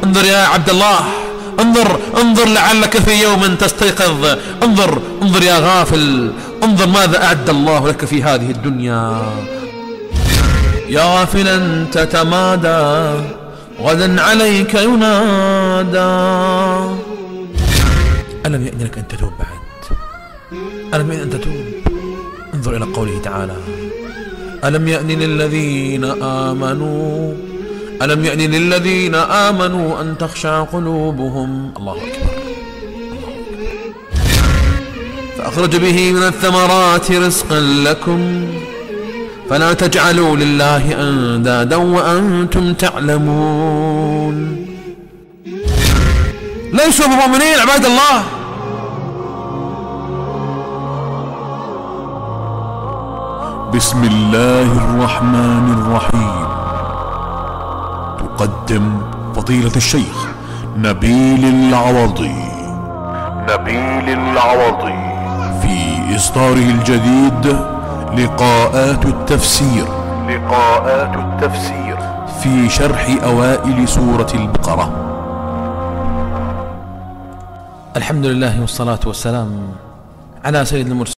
انظر يا عبد الله، انظر لعلك في يوم تستيقظ. انظر يا غافل، انظر ماذا أعد الله لك في هذه الدنيا. يا غافلا تتمادى، غدا عليك ينادى. ألم يأن لك أن تتوب بعد؟ ألم يأن أن تتوب؟ انظر إلى قوله تعالى: ألم يأن للذين آمنوا أن تخشع قلوبهم. الله أكبر. فأخرج به من الثمرات رزقا لكم فلا تجعلوا لله أندادا وأنتم تعلمون. ليسوا بمؤمنين عباد الله. بسم الله الرحمن الرحيم. تقدم فضيلة الشيخ نبيل العوضي في إصداره الجديد لقاءات التفسير في شرح أوائل سورة البقرة. الحمد لله والصلاة والسلام على سيد المرسلين